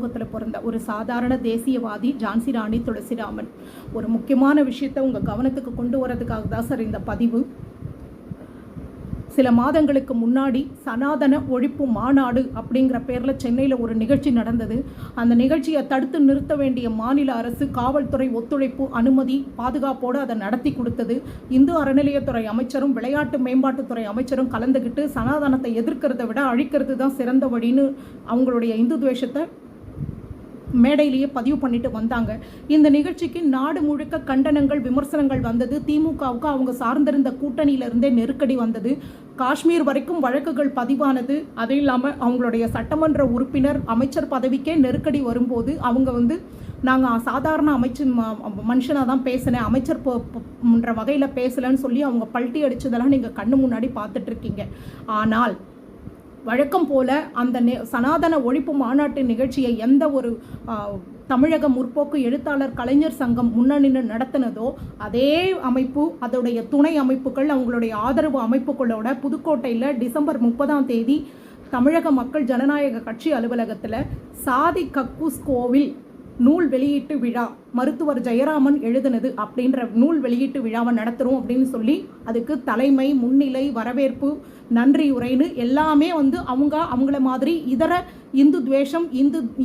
குடும்பத்தில் பிறந்த ஒரு சாதாரண தேசியவாதி ஜான்சி ராணி துளசிராமன். ஒரு முக்கியமான விஷயத்தை உங்கள் கவனத்துக்கு கொண்டு வரதுக்காக தான் சார் இந்த பதிவு. சில மாதங்களுக்கு முன்னாடி சனாதன ஒழிப்பு மாநாடு அப்படிங்கிற பேரில் சென்னையில் ஒரு நிகழ்ச்சி நடந்தது. அந்த நிகழ்ச்சியை தடுத்து நிறுத்த வேண்டிய மாநில அரசு காவல்துறை ஒத்துழைப்பு அனுமதி பாதுகாப்போடு அதை நடத்தி கொடுத்தது. இந்து அறநிலையத்துறை அமைச்சரும் விளையாட்டு மேம்பாட்டுத்துறை அமைச்சரும் கலந்துக்கிட்டு சனாதனத்தை எதிர்க்கிறத விட அழிக்கிறது தான் சிறந்த வழின்னு அவங்களுடைய இந்து துவேஷத்தை மேடையிலேயே பதிவு பண்ணிட்டு வந்தாங்க. இந்த நிகழ்ச்சிக்கு நாடு முழுக்க கண்டனங்கள் விமர்சனங்கள் வந்தது. திமுகவுக்கு அவங்க சார்ந்திருந்த கூட்டணியிலிருந்தே நெருக்கடி வந்தது. காஷ்மீர் வரைக்கும் வழக்குகள் பதிவானது. அது இல்லாமல் அவங்களுடைய சட்டமன்ற உறுப்பினர் அமைச்சர் பதவிக்கே நெருக்கடி வரும்போது அவங்க நாங்கள் சாதாரண மனுஷனாக தான் பேசினேன், அமைச்சர் வகையில் பேசலைன்னு சொல்லி அவங்க பல்ட்டி அடித்ததெல்லாம் நீங்கள் கண்ணு முன்னாடி பார்த்துட்ருக்கீங்க. ஆனால் வழக்கம் போல அந்த சனாதன ஒழிப்பு மாநாட்டு நிகழ்ச்சியை எந்த ஒரு தமிழக முற்போக்கு எழுத்தாளர் கலைஞர் சங்கம் முன்னணி நடத்தினதோ அதே அமைப்பு அதோடைய துணை அமைப்புகள் அவங்களுடைய ஆதரவு அமைப்புகளோட புதுக்கோட்டையில் டிசம்பர் 30 தமிழக மக்கள் ஜனநாயக கட்சி அலுவலகத்தில் சாதி கக்கூஸ் கோவில் நூல் வெளியீட்டு விழா மருத்துவர் ஜெயராமன் எழுதினது அப்படின்ற நூல் வெளியீட்டு விழாவை நடத்துகிறோம் அப்படின்னு சொல்லி அதுக்கு தலைமை முன்னிலை வரவேற்பு நன்றி உரைன்னு எல்லாமே அவங்கள மாதிரி இதர இந்து துவேஷம்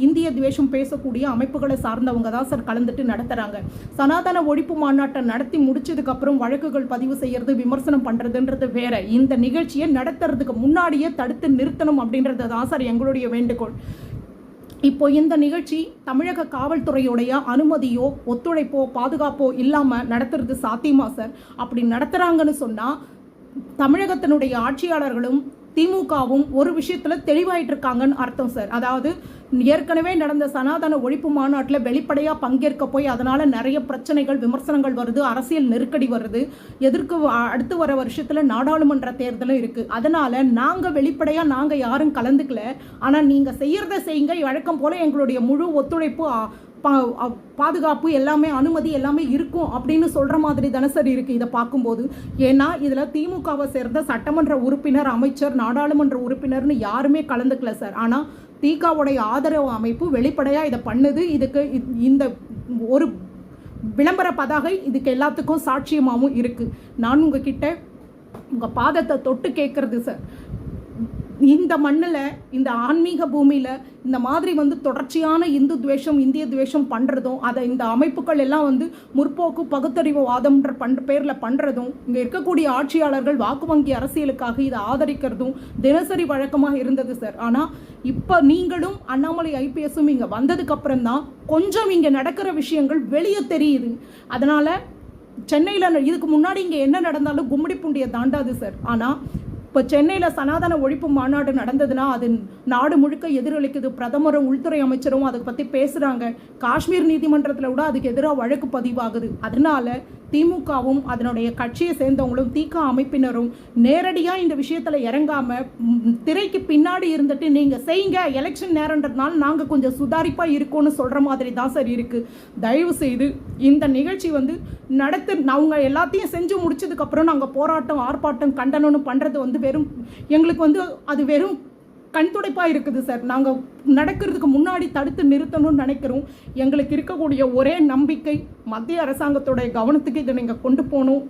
இந்திய துவேஷம் பேசக்கூடிய அமைப்புகளை சார்ந்தவங்க தான் சார் கலந்துட்டு நடத்துகிறாங்க. சனாதன ஒழிப்பு மாநாட்டை நடத்தி முடிச்சதுக்கப்புறம் வழக்குகள் பதிவு செய்யறது விமர்சனம் பண்ணுறதுன்றது வேற. இந்த நிகழ்ச்சியை நடத்துறதுக்கு முன்னாடியே தடுத்து நிறுத்தணும் அப்படின்றது தான் சார் எங்களுடைய வேண்டுகோள். இப்போ இந்த நிகழ்ச்சி தமிழக காவல்துறையுடைய அனுமதியோ ஒத்துழைப்போ பாதுகாப்போ இல்லாமல் நடத்துறது சாத்தியமா சார்? அப்படி நடத்துகிறாங்கன்னு சொன்னால் தமிழகத்தினுடைய ஆட்சியாளர்களும் திமுகவும் ஒரு விஷயத்தில் தெளிவாயிட்டு இருக்காங்கன்னு அர்த்தம் சார். அதாவது ஏற்கனவே நடந்த சனாதன ஒழிப்பு மாநாட்டில் வெளிப்படையாக பங்கேற்க போய் அதனால் நிறைய பிரச்சனைகள் விமர்சனங்கள் வருது, அரசியல் நெருக்கடி வருது. அடுத்து வர வருஷத்தில் நாடாளுமன்ற தேர்தலும் இருக்குது. அதனால் நாங்கள் வெளிப்படையாக யாரும் கலந்துக்கல, ஆனால் நீங்கள் செய்கிறத செய்யுங்க, வழக்கம் போல் எங்களுடைய முழு ஒத்துழைப்பு பாதுகாப்பு எல்லாமே அனுமதி எல்லாமே இருக்கும் அப்படின்னு சொல்கிற மாதிரி தானே சார் இருக்குது இதை பார்க்கும்போது. ஏன்னா இதில் திமுகவை சேர்ந்த சட்டமன்ற உறுப்பினர் அமைச்சர் நாடாளுமன்ற உறுப்பினர்னு யாருமே கலந்துக்கல சார். ஆனால் திகாவுடைய ஆதரவு அமைப்பு வெளிப்படையாக இதை பண்ணுது. இதுக்கு இந்த ஒரு விளம்பர பதாகை இதுக்கு எல்லாத்துக்கும் சாட்சியமாகவும் இருக்குது. நான் உங்ககிட்ட உங்கள் பாதத்தை தொட்டு கேட்குறது சார், இந்த மண்ணில் இந்த ஆன்மீக பூமியில் இந்த மாதிரி தொடர்ச்சியான இந்து துவேஷம் இந்திய துவேஷம் பண்ணுறதும் அதை இந்த அமைப்புகள் எல்லாம் முற்போக்கு பகுத்தறிவு வாதம்ன்ற பேரில் பண்ணுறதும் இங்கே இருக்கக்கூடிய ஆட்சியாளர்கள் வாக்கு வங்கி அரசியலுக்காக இதை ஆதரிக்கிறதும் தினசரி வழக்கமாக இருந்தது சார். ஆனால் இப்போ நீங்களும் அண்ணாமலை ஐபிஎஸும் இங்கே வந்ததுக்கப்புறம் தான் கொஞ்சம் இங்கே நடக்கிற விஷயங்கள் வெளியே தெரியுது. அதனால் சென்னையில் இதுக்கு முன்னாடி இங்கே என்ன நடந்தாலும் கும்மிடி பூண்டியை தாண்டாது சார். ஆனால் இப்போ சென்னையில் சனாதன ஒழிப்பு மாநாடு நடந்ததுன்னா அது நாடு முழுக்க எதிரொலிக்குது. பிரதமரும் உள்துறை அமைச்சரும் அதை பற்றி பேசுகிறாங்க. காஷ்மீர் நீதிமன்றத்தில் கூட அதுக்கு எதிராக வழக்கு பதிவாகுது. அதனால திமுகவும் அதனுடைய கட்சியை சேர்ந்தவங்களும் திக அமைப்பினரும் நேரடியாக இந்த விஷயத்தில் இறங்காமல் திரைக்கு பின்னாடி இருந்துட்டு நீங்கள் செய்யுங்க, எலெக்ஷன் நேரன்றதுனால நாங்கள் கொஞ்சம் சுதாரிப்பாக இருக்கோன்னு சொல்கிற மாதிரி தான் சார் இருக்குது. தயவு செய்து இந்த நிகழ்ச்சி அவங்க எல்லாத்தையும் செஞ்சு முடிச்சதுக்கப்புறம் நாங்கள் போராட்டம் ஆர்ப்பாட்டம் கண்டனம்னு பண்ணுறது வெறும் எங்களுக்கு அது வெறும் கண்துடைப்பாக இருக்குது சார். நாங்கள் நடக்கிறதுக்கு முன்னாடி தடுத்து நிறுத்தணும்னு நினைக்கிறோம். எங்களுக்கு இருக்கக்கூடிய ஒரே நம்பிக்கை மத்திய அரசாங்கத்தோடைய கவனத்துக்கு இதை நீங்கள் கொண்டு போகணும்.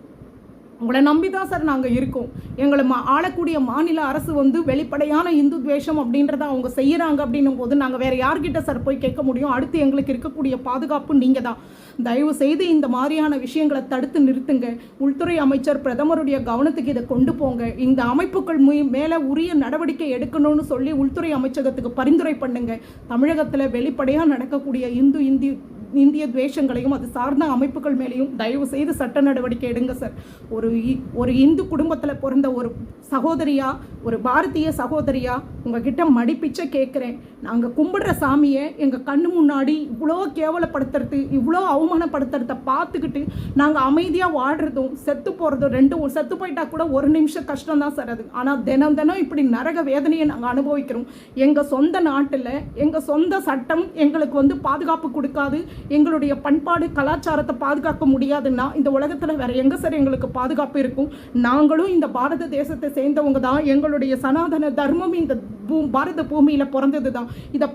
உங்களை நம்பி தான் சார் நாங்கள் இருக்கோம். எங்களை ஆளக்கூடிய மாநில அரசு வெளிப்படையான இந்து துவேஷம் அப்படின்றத அவங்க செய்கிறாங்க அப்படின்னும் போது நாங்கள் வேறு யார்கிட்ட சார் போய் கேட்க முடியும்? அடுத்து எங்களுக்கு இருக்கக்கூடிய பாதுகாப்பு நீங்கள் தான். தயவு செய்து இந்த மாதிரியான விஷயங்களை தடுத்து நிறுத்துங்க. உள்துறை அமைச்சர் பிரதமருடைய கவனத்துக்கு இதை கொண்டு போங்க. இந்த அமைப்புகள் மேலே உரிய நடவடிக்கை எடுக்கணும்னு சொல்லி உள்துறை அமைச்சகத்துக்கு பரிந்துரை பண்ணுங்க. தமிழகத்தில் வெளிப்படையாக நடக்கக்கூடிய இந்திய துவேஷங்களையும் அது சார்ந்த அமைப்புகள் மேலேயும் தயவு செய்து சட்ட நடவடிக்கை எடுங்க சார். ஒரு இந்து குடும்பத்தில் பிறந்த ஒரு சகோதரியா, ஒரு பாரதிய சகோதரியா உங்ககிட்ட மடிப்பிச்சை கேட்குறேன். நாங்கள் கும்பிடுற சாமியை எங்கள் கண்ணு முன்னாடி இவ்வளோ கேவலப்படுத்துறது இவ்வளோ அவமானப்படுத்துறத பார்த்துக்கிட்டு நாங்கள் அமைதியாக வாழ்கிறதும் செத்து போகிறதும் செத்து போயிட்டா கூட ஒரு நிமிஷம் கஷ்டம் தான் சார் அது. ஆனால் தினம் இப்படி நரக வேதனையை நாங்கள் அனுபவிக்கிறோம். எங்கள் சொந்த நாட்டில் எங்கள் சொந்த சட்டம் எங்களுக்கு பாதுகாப்பு கொடுக்காது. எங்களுடைய பண்பாடு கலாச்சாரத்தை பாதுகாக்க முடியாதுன்னா இந்த உலகத்தில் வேற எங்க சார் எங்களுக்கு பாதுகாப்பு இருக்கும்? நாங்களும் இந்த பாரத தேசத்தை சேர்ந்தவங்க தான். எங்களுடைய சனாதன தர்மம் இந்த பாரத பூமியில பிறந்தது தான். இதை